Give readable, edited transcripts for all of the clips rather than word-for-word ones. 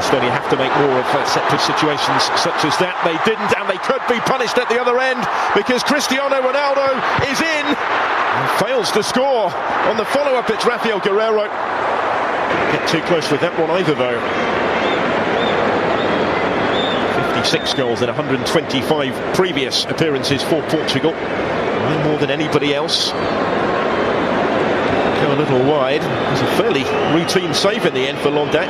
Estonia have to make more of set-piece situations such as that. They didn't, and they could be punished at the other end because Cristiano Ronaldo is in and fails to score on the follow-up. It's Rafael Guerreiro. Get too close with that one either, though. 56 goals in 125 previous appearances for Portugal. One more than anybody else. Go a little wide. It was a fairly routine save in the end for Londac.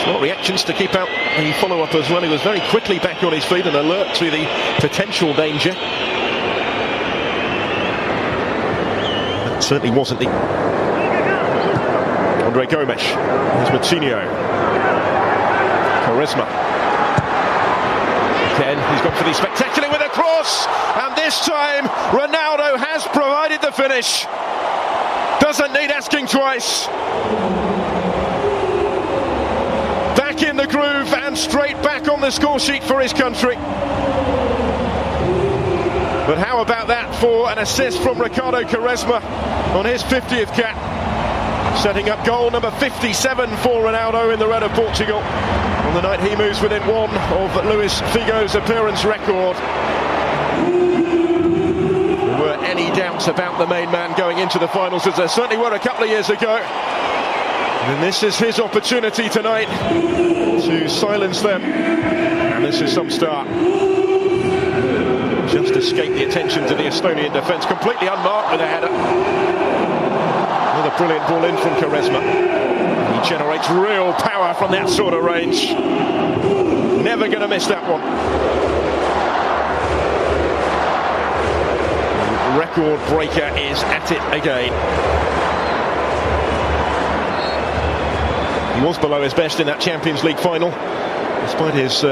What reactions to keep out the follow-up as well. He was very quickly back on his feet and alert to the potential danger. That certainly wasn't the... Andre Gomes. There's Matinho. Quaresma. Again, he's gone for the spectacular with a cross, and this time Ronaldo has provided the finish. Doesn't need asking twice. Back in the groove and straight back on the score sheet for his country. But how about that for an assist from Ricardo Quaresma on his 50th cap, setting up goal number 57 for Ronaldo in the red of Portugal on the night he moves within one of Luis Figo's appearance record. There were any doubts about the main man going into the finals, as there certainly were a couple of years ago. And this is his opportunity tonight to silence them. And this is some start. Just escaped the attention to the Estonian defence, completely unmarked with a header. Another brilliant ball in from Quaresma. He generates real power from that sort of range. Never going to miss that one. The record breaker is at it again. He was below his best in that Champions League final, despite his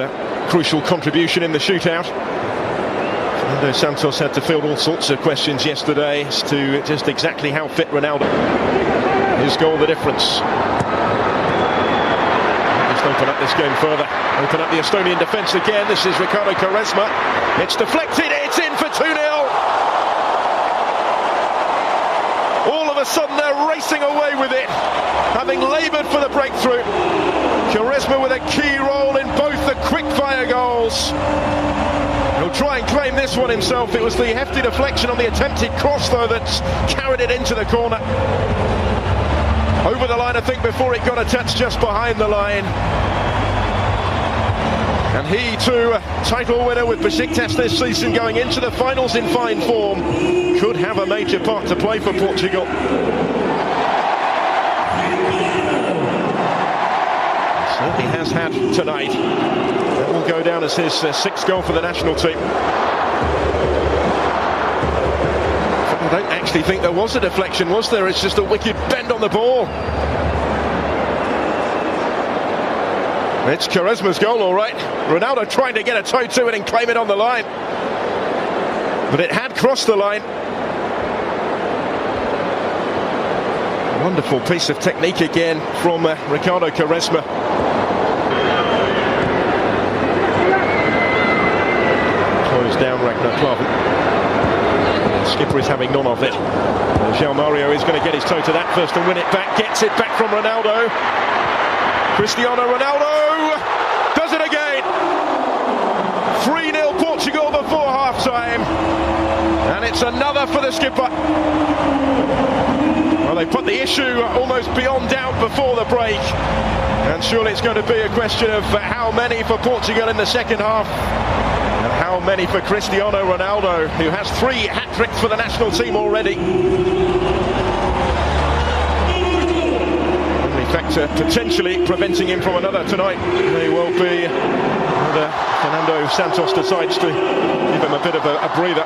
crucial contribution in the shootout. Fernando Santos had to field all sorts of questions yesterday as to just exactly how fit Ronaldo. His goal, the difference. Just open up this game further. Open up the Estonian defence again. This is Ricardo Quaresma. It's deflected. It's in for 2-0. All of a sudden they're racing away with it, having laboured for the breakthrough. Quaresma with a key role in both the quick-fire goals. He'll try and claim this one himself. It was the hefty deflection on the attempted cross, though, that's carried it into the corner. Over the line, I think, before it got a touch just behind the line. And he, too, a title winner with Besiktas this season, going into the finals in fine form, could have a major part to play for Portugal. He has had tonight. That will go down as his sixth goal for the national team. I don't actually think there was a deflection, was there? It's just a wicked bend on the ball. It's Quaresma's goal, all right. Ronaldo trying to get a toe to it and claim it on the line. But it had crossed the line. Wonderful piece of technique again from Ricardo Quaresma. Closed down Ragnar Klavan. The skipper is having none of it. João Mario is going to get his toe to that first and win it back. Gets it back from Ronaldo. Cristiano Ronaldo does it again. 3-0 Portugal before half-time. And it's another for the skipper. Well, they put the issue almost beyond doubt before the break. And surely it's going to be a question of how many for Portugal in the second half. And how many for Cristiano Ronaldo, who has 3 hat-tricks for the national team already. Only factor potentially preventing him from another tonight may well be whether Fernando Santos decides to give him a bit of a breather.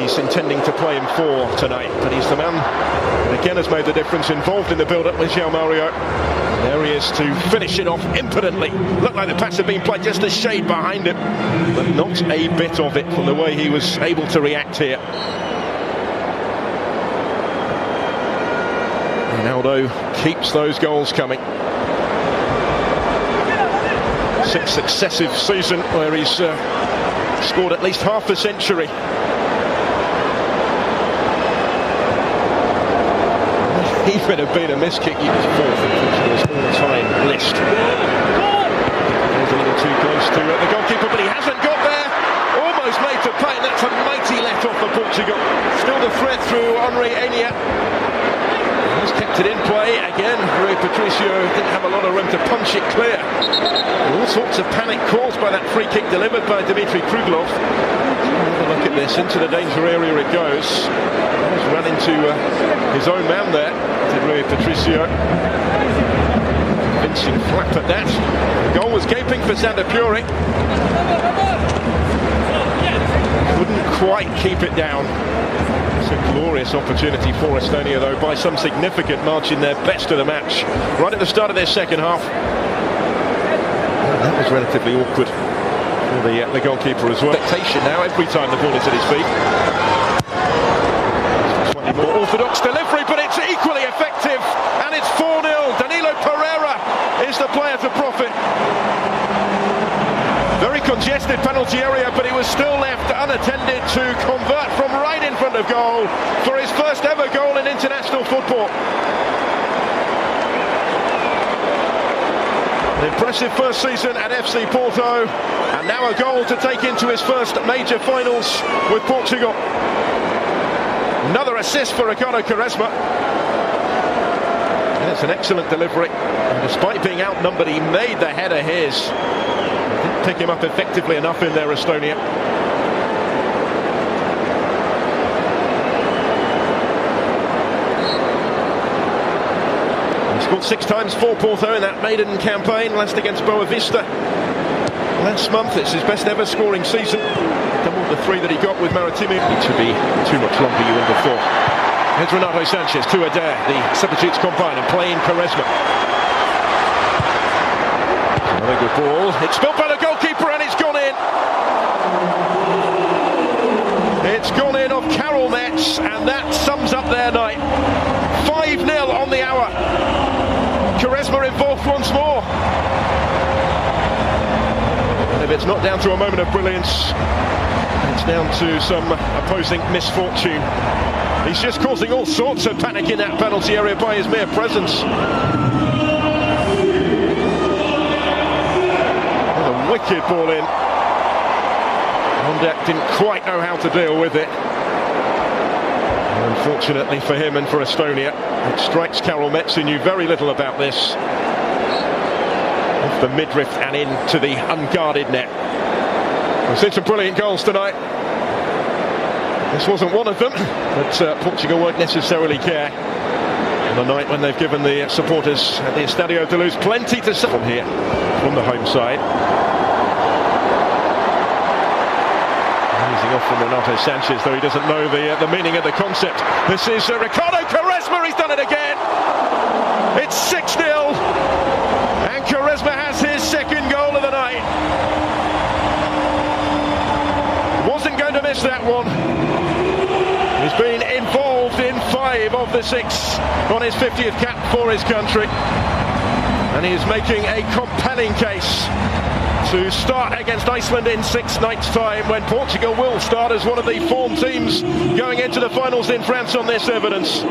He's intending to play him for tonight, but he's the man that again has made the difference, involved in the build-up with João Mario. There he is to finish it off impotently. Looked like the pass had been played just a shade behind him, but not a bit of it from the way he was able to react here. Ronaldo keeps those goals coming. 6th successive season where he's scored at least half a century. even have been a miss kick. He was fourth in Portugal's all-time list. There's a little too close to the goalkeeper, but he hasn't got there. Almost made to pay, and that's a mighty let off for Portugal. Still the threat through Henry Enya. He's kept it in play again. Rui Patricio didn't have a lot of room to punch it clear. All sorts of panic caused by that free kick delivered by Dmitry Kruglov. Have a look at this. Into the danger area it goes. He's run into his own man there. Did Rui Patricio. Convincing flap at that. The goal was gaping for Sander Puri. Couldn't quite keep it down. It's a glorious opportunity for Estonia, though, by some significant margin, their best of the match right at the start of their second half. That was relatively awkward for the goalkeeper as well. Expectation now every time the ball is at his feet. Slightly more orthodox delivery, but it's equally effective, and it's 4-0. Danilo Pereira is the player to profit. Very congested penalty area, but he was still left unattended to convert from right in front of goal for his first ever goal in international football. An impressive first season at FC Porto, and now a goal to take into his first major finals with Portugal. Another assist for Ricardo Quaresma. And it's an excellent delivery. And despite being outnumbered, he made the header his. Didn't pick him up effectively enough in there, Estonia. He scored 6 times for Porto in that maiden campaign, last against Boavista last month. It's his best ever scoring season. Doubled the 3 that he got with Maritimi. It should be too much longer, you wouldn't have thought. Here's Renato Sanchez to Adair. The substitutes combine and play in Quaresma. Another good ball. It's spilled by the goalkeeper and it's gone in. It's gone in off Karol Metz, and that sums up their night. 5-0 on the hour. Quaresma involved once more. And if it's not down to a moment of brilliance, it's down to some opposing misfortune. He's just causing all sorts of panic in that penalty area by his mere presence. Wicked ball in. Ondek didn't quite know how to deal with it. And unfortunately for him and for Estonia, it strikes Karol Metz, who knew very little about this. Off the midriff and into the unguarded net. We've seen some brilliant goals tonight. This wasn't one of them, but Portugal won't necessarily care on the night when they've given the supporters at the Estadio de Luz plenty to say from here, from the home side. Easing off from Renato Sanchez, though he doesn't know the meaning of the concept. This is Ricardo Quaresma, he's done it again! It's 6-0, and Quaresma has his second goal of the night. Wasn't going to miss that one. He's been involved in 5 of the 6 on his 50th cap for his country. And he is making a compelling case to start against Iceland in 6 nights' time, when Portugal will start as one of the form teams going into the finals in France on this evidence.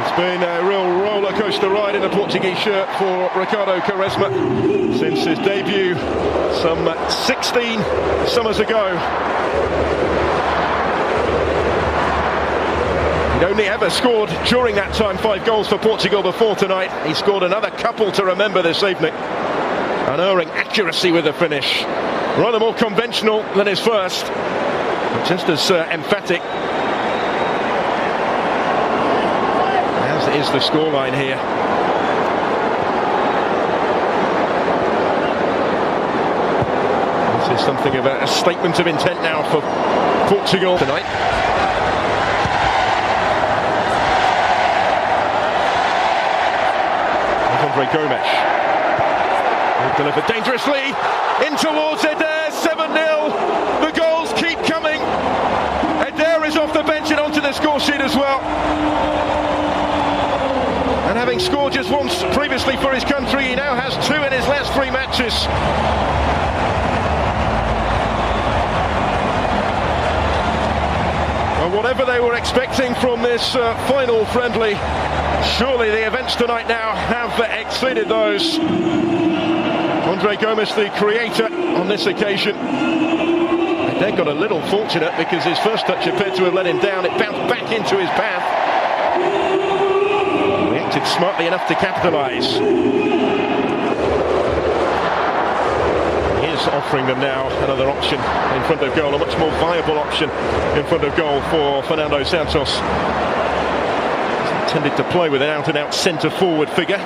It's been a real roller coaster ride in the Portuguese shirt for Ricardo Quaresma since his debut some 16 summers ago. He'd only ever scored during that time 5 goals for Portugal before tonight. He scored another couple to remember this evening. Unerring accuracy with the finish. Rather more conventional than his first, but just as emphatic. As is the scoreline here. This is something of a statement of intent now for Portugal tonight. Andre Gomes. Delivered dangerously in towards Adair. 7-0. The goals keep coming. Adair is off the bench and onto the score sheet as well. And having scored just once previously for his country, he now has 2 in his last 3 matches. whatever they were expecting from this final friendly, surely the events tonight now have exceeded those. Andre Gomes, the creator on this occasion. They got a little fortunate because his first touch appeared to have let him down. It bounced back into his path. Reacted smartly enough to capitalise. Offering them now another option in front of goal, a much more viable option in front of goal for Fernando Santos. He's intended to play with an out-and-out centre-forward figure.